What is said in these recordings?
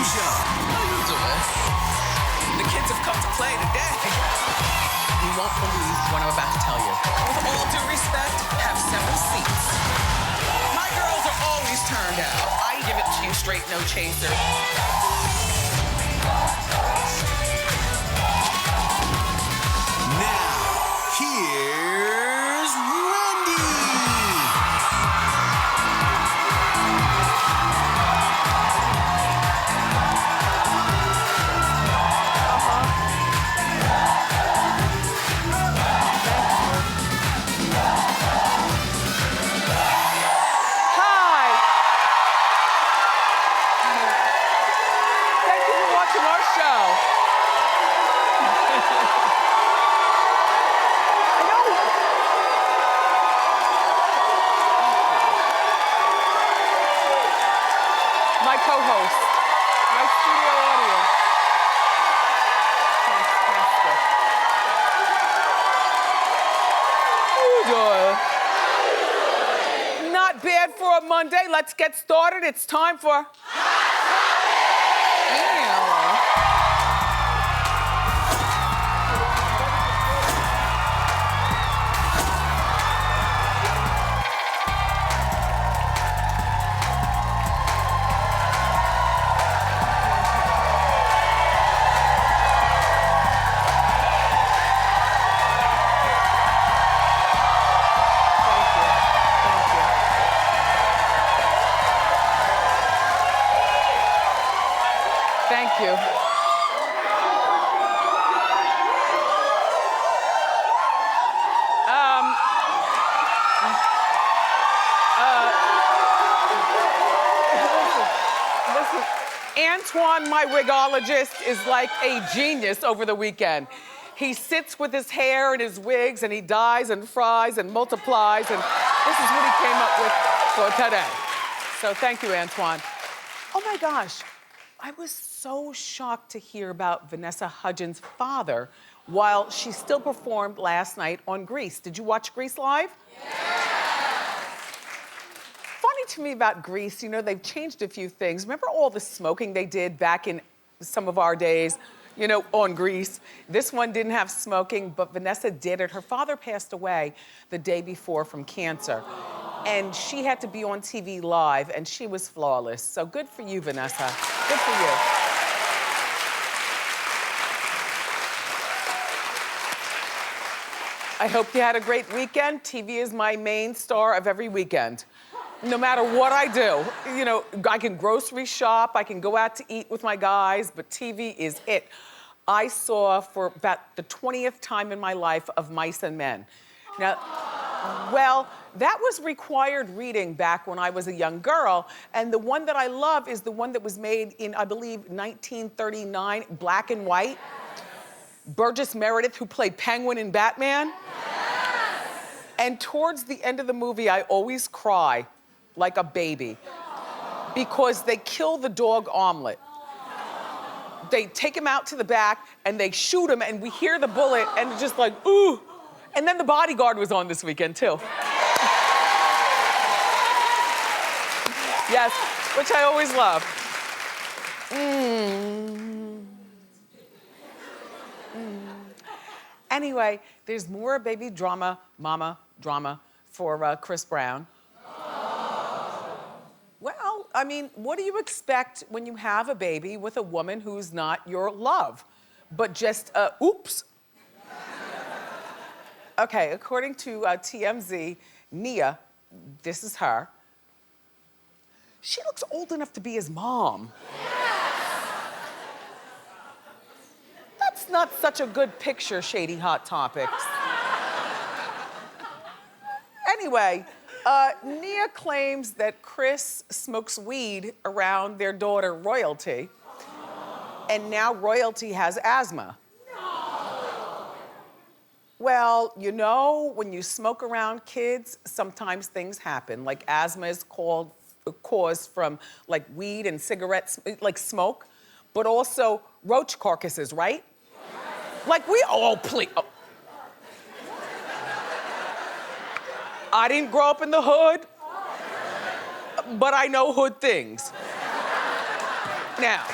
Show. How you doing? The kids have come to play today. You won't believe what I'm about to tell you. With all due respect, have 7 seats. My girls are always turned out. I give it to you straight, no chaser. Now, here's Wendy. My co-host, my studio audience. Fantastic. How you doing? Not bad for a Monday. Let's get started. It's time for... Thank you. Listen, Antoine, my wigologist, is like a genius over the weekend. He sits with his hair and his wigs, and he dyes and fries and multiplies, and this is what he came up with for today. So thank you, Antoine. Oh my gosh. I was so shocked to hear about Vanessa Hudgens' father while she still performed last night on Grease. Did you watch Grease live? Yeah. Funny to me about Grease, you know, they've changed a few things. Remember all the smoking they did back in some of our days, you know, on Grease? This one didn't have smoking, but Vanessa did it. Her father passed away the day before from cancer. And she had to be on TV live, and she was flawless. So good for you, Vanessa. Good for you. I hope you had a great weekend. TV is my main star of every weekend. No matter what I do. You know, I can grocery shop, I can go out to eat with my guys, but TV is it. I saw for about the 20th time in my life of Mice and Men. Now, well, that was required reading back when I was a young girl, and the one that I love is the one that was made in, I believe, 1939, black and white. Burgess Meredith, who played Penguin in Batman. Yes. And towards the end of the movie, I always cry like a baby because they kill the dog Omelet. They take him out to the back and they shoot him, and we hear the bullet, and it's just like, ooh. And then The Bodyguard was on this weekend, too. Yes, which I always love. Anyway, there's more baby drama, mama drama for Chris Brown. Well, I mean, what do you expect when you have a baby with a woman who's not your love, but just, oops? Okay, according to TMZ, Nia, this is her, she looks old enough to be his mom. That's not such a good picture, Shady Hot Topics. Anyway, Nia claims that Chris smokes weed around their daughter, Royalty, and now Royalty has asthma. Well, you know, when you smoke around kids, sometimes things happen. Like asthma is caused from like weed and cigarettes, like smoke, but also roach carcasses, right? Like we all please. Oh. I didn't grow up in the hood, but I know hood things. Now,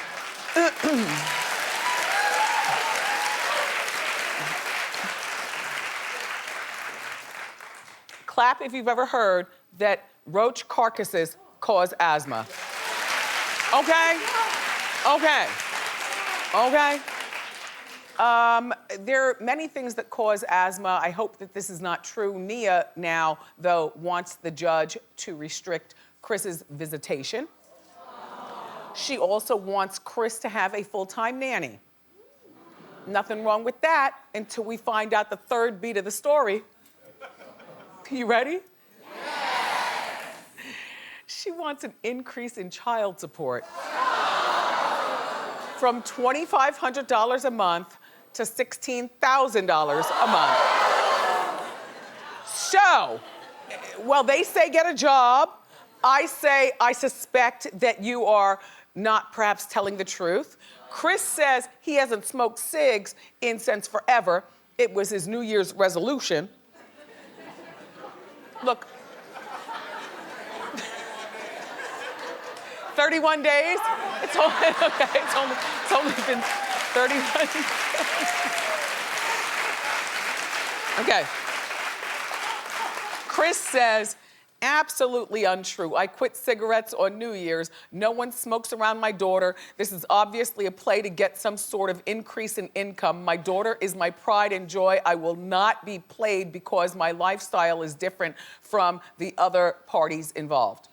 clap if you've ever heard that roach carcasses cause asthma. Okay? Okay. Okay? There are many things that cause asthma. I hope that this is not true. Nia now, though, wants the judge to restrict Chris's visitation. She also wants Chris to have a full-time nanny. Nothing wrong with that until we find out the third beat of the story. You ready? Yes. She wants an increase in child support from $2,500 a month to $16,000 a month. So, well, they say get a job. I say I suspect that you are not perhaps telling the truth. Chris says he hasn't smoked cigs since forever. It was his New Year's resolution. Look, 31 days? It's only, okay, it's only been 31 days. Okay. Chris says, absolutely untrue. I quit cigarettes on New Year's. No one smokes around my daughter. This is obviously a play to get some sort of increase in income. My daughter is my pride and joy. I will not be played because my lifestyle is different from the other parties involved.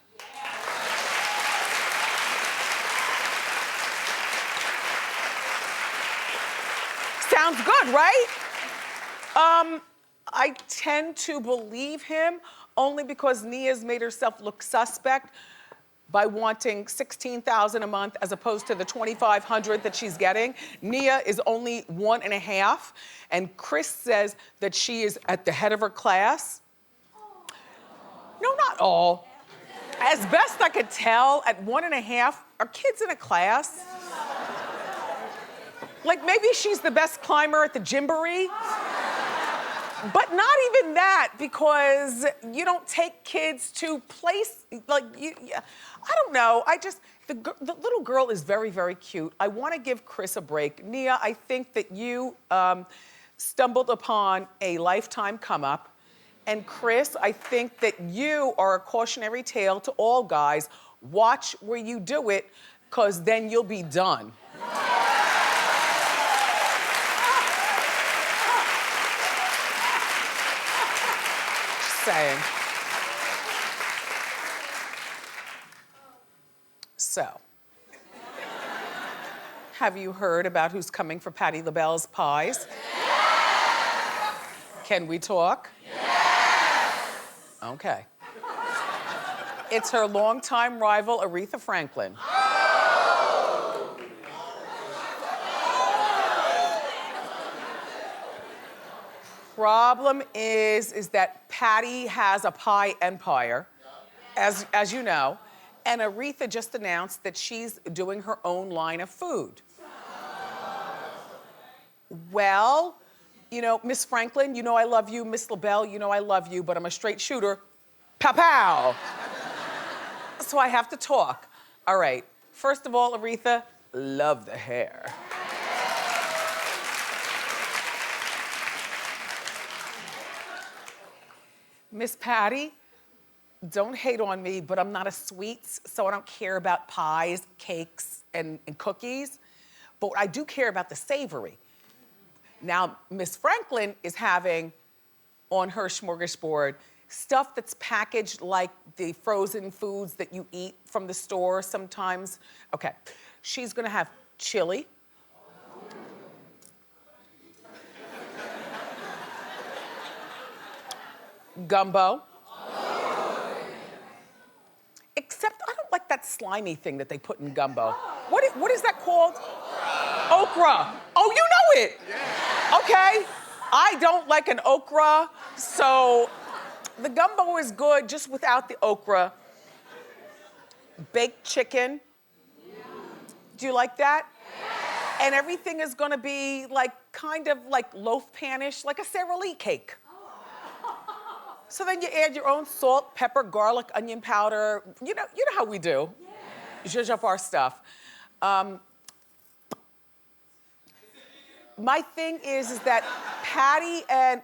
Sounds good, right? I tend to believe him only because Nia's made herself look suspect by wanting $16,000 a month as opposed to the $2,500 that she's getting. Nia is only 1.5, and Chris says that she is at the head of her class. No, not all. As best I could tell, at 1.5, are kids in a class? Like maybe she's the best climber at the gymboree. But not even that, because you don't take kids to place, like, I don't know. The little girl is very, very cute. I want to give Chris a break. Nia, I think that you stumbled upon a lifetime come up. And Chris, I think that you are a cautionary tale to all guys. Watch where you do it, because then you'll be done. Saying. So, have you heard about who's coming for Patti LaBelle's pies? Yes. Can we talk? Yes. Okay. It's her longtime rival, Aretha Franklin. Problem is that Patti has a pie empire, as you know, and Aretha just announced that she's doing her own line of food. Well, you know, Miss Franklin, you know I love you. Miss LaBelle, you know I love you, but I'm a straight shooter. Pow pow. So I have to talk. All right, first of all, Aretha, love the hair. Miss Patti, don't hate on me, but I'm not a sweets, so I don't care about pies, cakes, and cookies. But I do care about the savory. Now, Miss Franklin is having on her smorgasbord stuff that's packaged like the frozen foods that you eat from the store sometimes. Okay, she's gonna have chili. Gumbo. Except I don't like that slimy thing that they put in gumbo. What is that called? Okra. Oh, you know it. Yeah. Okay. I don't like an okra, so the gumbo is good just without the okra. Baked chicken. Do you like that? Yeah. And everything is gonna be like kind of like loaf panish, like a Sara Lee cake. So then you add your own salt, pepper, garlic, onion powder. You know how we do. Yeah. Zhuzh up our stuff. My thing is that Patty and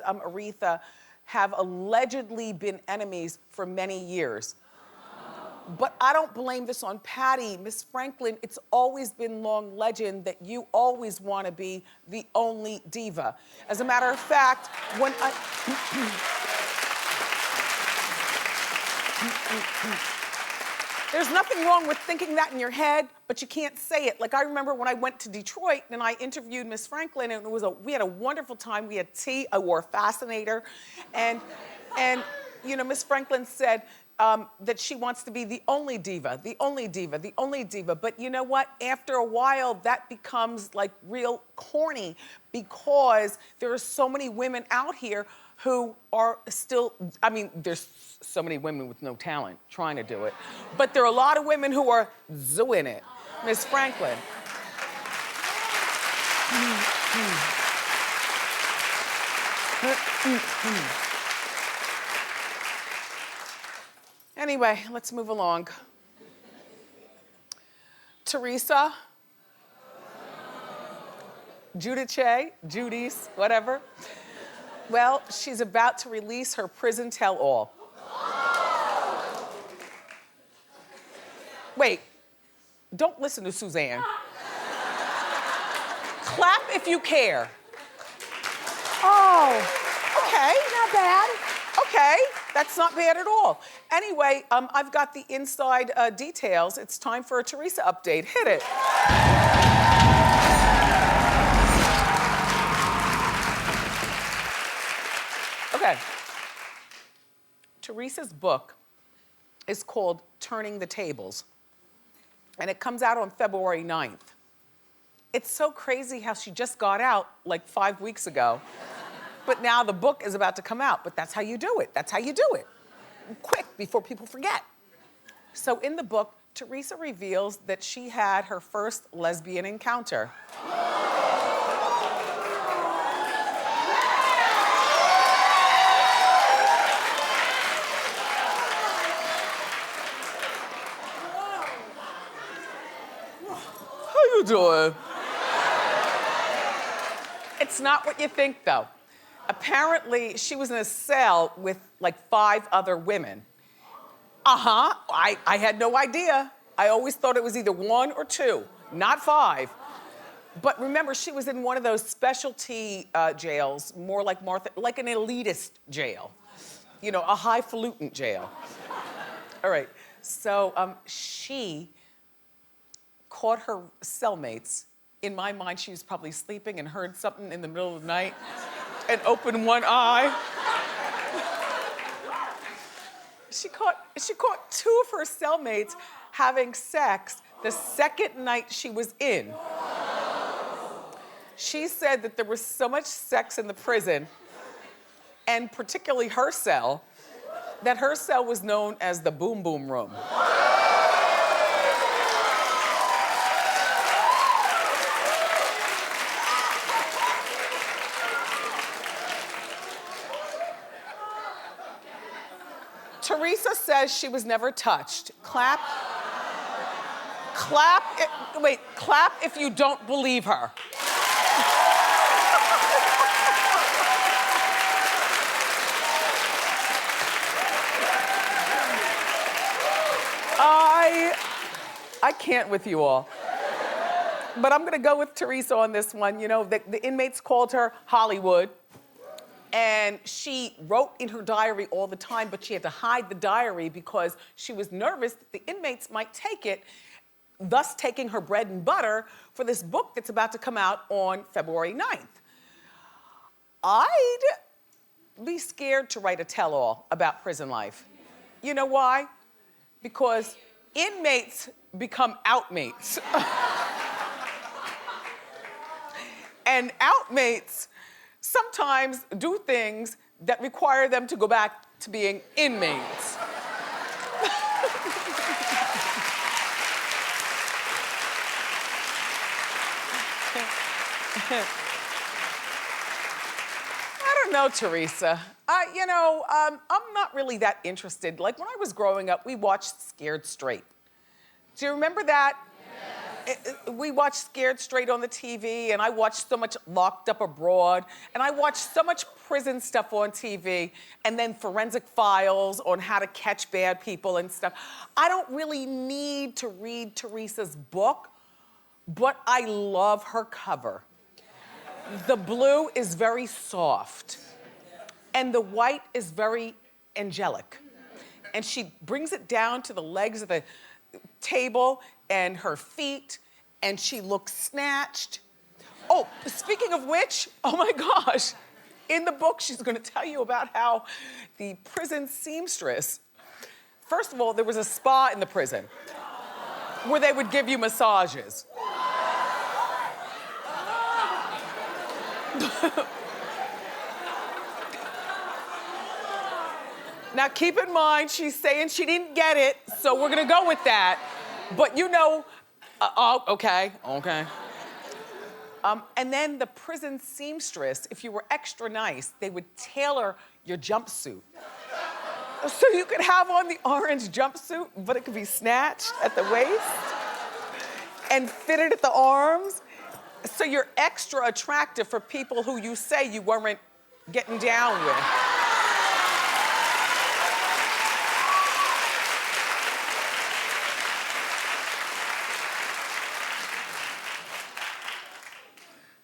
Aretha have allegedly been enemies for many years. But I don't blame this on Patty. Miss Franklin, it's always been long legend that you always want to be the only diva. As a matter of fact, when I... There's nothing wrong with thinking that in your head, but you can't say it. Like I remember when I went to Detroit and I interviewed Miss Franklin, and we had a wonderful time. We had tea. I wore a fascinator, and you know, Miss Franklin said that she wants to be the only diva, the only diva, the only diva. But you know what? After a while, that becomes like real corny because there are so many women out here who are still, I mean, there's so many women with no talent trying to do it, but there are a lot of women who are doing it. Miss Franklin. Anyway, let's move along. Teresa. Judice, Judy's, whatever. Well, she's about to release her prison tell-all. Wait, don't listen to Suzanne. Clap if you care. Oh, Okay. not bad. Okay, that's not bad at all. Anyway, I've got the inside details. It's time for a Teresa update. Hit it. Okay. Teresa's book is called Turning the Tables, and it comes out on February 9th. It's so crazy how she just got out like 5 weeks ago, but now the book is about to come out, but that's how you do it. That's how you do it. Quick, before people forget. So in the book, Teresa reveals that she had her first lesbian encounter. How you doing? It's not what you think, though. Apparently, she was in a cell with like 5 other women. I had no idea. I always thought it was either 1 or 2, not 5. But remember, she was in one of those specialty jails, more like like an elitist jail. You know, a highfalutin jail. All right, so she caught her cellmates. In my mind, she was probably sleeping and heard something in the middle of the night and opened one eye. She caught 2 of her cellmates having sex the second night she was in. She said that there was so much sex in the prison, and particularly her cell, that her cell was known as the boom boom room. Teresa says she was never touched. Clap. Clap if you don't believe her. I can't with you all. But I'm gonna go with Teresa on this one. You know, the inmates called her Hollywood. And she wrote in her diary all the time, but she had to hide the diary because she was nervous that the inmates might take it, thus taking her bread and butter for this book that's about to come out on February 9th. I'd be scared to write a tell-all about prison life. You know why? Because inmates become outmates. And outmates sometimes do things that require them to go back to being inmates. I don't know, Teresa. I'm not really that interested. Like when I was growing up, we watched Scared Straight. Do you remember that? We watch Scared Straight on the TV, and I watch so much Locked Up Abroad, and I watch so much prison stuff on TV, and then forensic files on how to catch bad people and stuff. I don't really need to read Teresa's book, but I love her cover. The blue is very soft, and the white is very angelic. And she brings it down to the legs of the table and her feet, and she looks snatched. Oh, speaking of which, oh my gosh, in the book, she's gonna tell you about how the prison seamstress, first of all, there was a spa in the prison where they would give you massages. Now, keep in mind, she's saying she didn't get it, so we're gonna go with that. But you know, okay. And then the prison seamstress, if you were extra nice, they would tailor your jumpsuit. So you could have on the orange jumpsuit, but it could be snatched at the waist and fitted at the arms. So you're extra attractive for people who you say you weren't getting down with.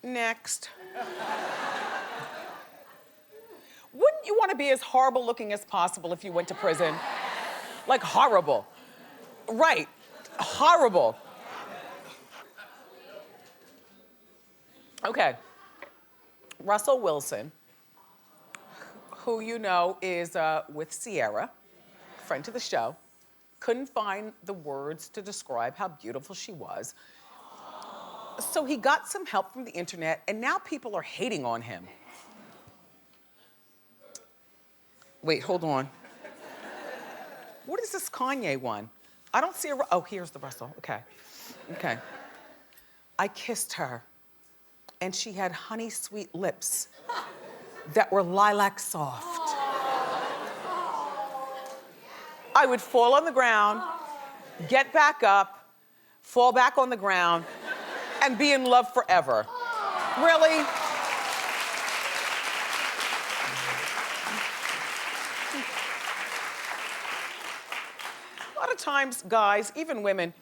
Next. Wouldn't you want to be as horrible looking as possible if you went to prison? Like horrible. Right, horrible. Okay, Russell Wilson, who you know is with Sierra, friend to the show, couldn't find the words to describe how beautiful she was. So he got some help from the internet, and now people are hating on him. Wait, hold on. What is this Kanye one? I don't see a, oh, here's the Russell, okay. I kissed her, and she had honey sweet lips that were lilac soft. I would fall on the ground, get back up, fall back on the ground, and be in love forever. Really? A lot of times, guys, even women,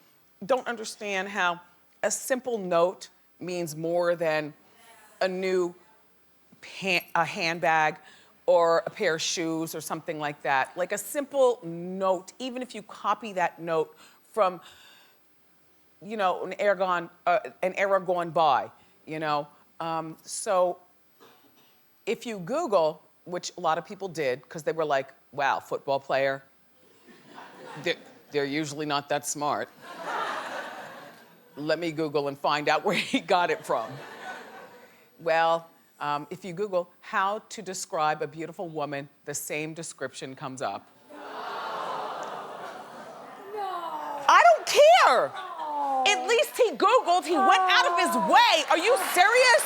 don't understand how a simple note means more than a new a handbag or a pair of shoes or something like that. Like a simple note, even if you copy that note from, you know, an era gone by, you know? So if you Google, which a lot of people did, because they were like, wow, football player, they're usually not that smart. Let me Google and find out where he got it from. Well, if you Google how to describe a beautiful woman, the same description comes up. No. I don't care. At least he Googled, he went out of his way. Are you serious?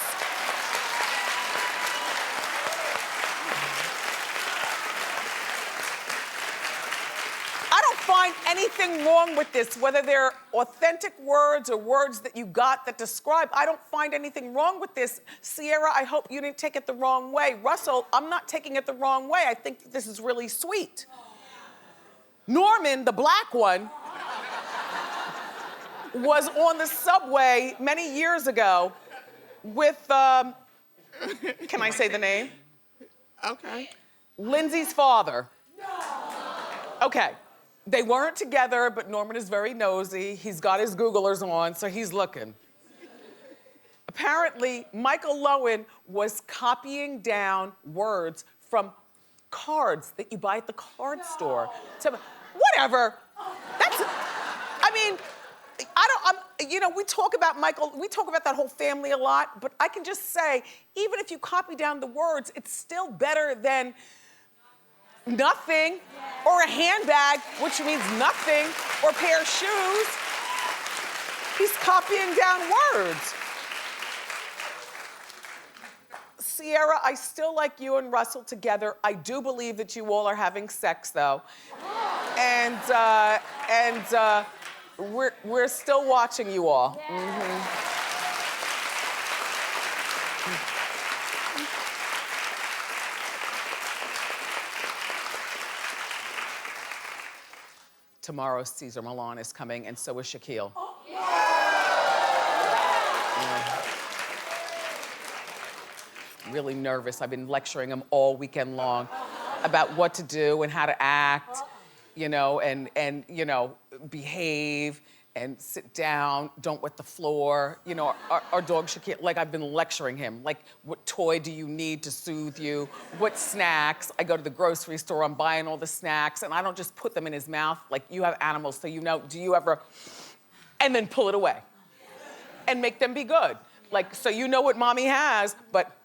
I don't find anything wrong with this, whether they're authentic words or words that you got that describe. I don't find anything wrong with this. Sierra, I hope you didn't take it the wrong way. Russell, I'm not taking it the wrong way. I think that this is really sweet. Norman, the black one, was on the subway many years ago with, can I say the name? Okay. Lindsay's father. Okay, they weren't together, but Norman is very nosy. He's got his Googlers on, so he's looking. Apparently, Michael Lowen was copying down words from cards that you buy at the card store. So, whatever. That's, I mean, you know, we talk about Michael, we talk about that whole family a lot, but I can just say, even if you copy down the words, it's still better than nothing, or a handbag, which means nothing, or a pair of shoes. He's copying down words. Sierra, I still like you and Russell together. I do believe that you all are having sex, though. And We're still watching you all. Tomorrow, Cesar Millan is coming, and so is Shaquille. Really nervous. I've been lecturing him all weekend long about what to do and how to act, you know, and you know, behave and sit down, don't wet the floor. You know, our dog Shaquille, like I've been lecturing him. Like, what toy do you need to soothe you? What snacks? I go to the grocery store, I'm buying all the snacks, and I don't just put them in his mouth. Like, you have animals, so you know, do you ever, and then pull it away and make them be good. Like, so you know what mommy has, but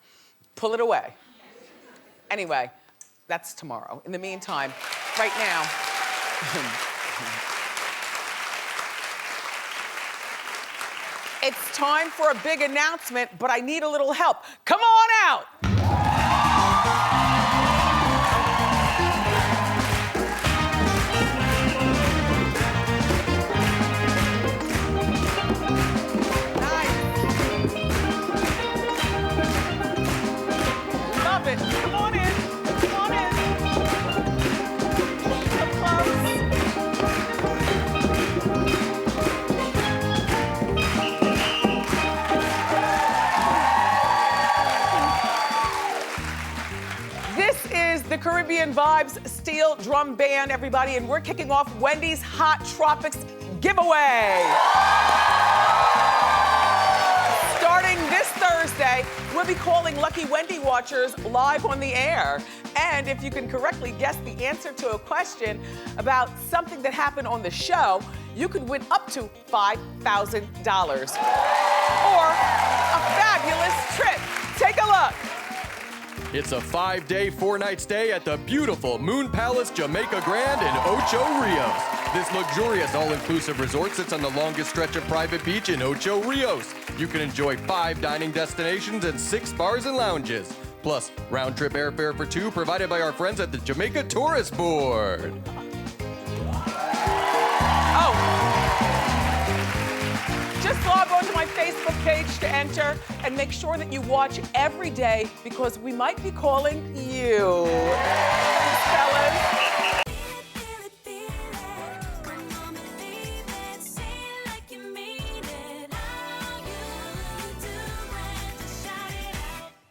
pull it away. Anyway, that's tomorrow. In the meantime, right now, it's time for a big announcement, but I need a little help. Come on out. Love it. Come on in. Come on in. Come close. This is the Caribbean Vibes Steel Drum Band, everybody, and we're kicking off Wendy's Hot Tropics giveaway. Starting this Thursday, we'll be calling lucky Wendy watchers live on the air. And if you can correctly guess the answer to a question about something that happened on the show, you could win up to $5,000 or a fabulous trip. Take a look. It's a 5-day, 4-night stay at the beautiful Moon Palace Jamaica Grand in Ocho Rios. This luxurious all-inclusive resort sits on the longest stretch of private beach in Ocho Rios. You can enjoy 5 dining destinations and 6 bars and lounges. Plus, round-trip airfare for 2 provided by our friends at the Jamaica Tourist Board. Oh. Just log on to my Facebook page to enter and make sure that you watch every day because we might be calling you. Thanks, fellas.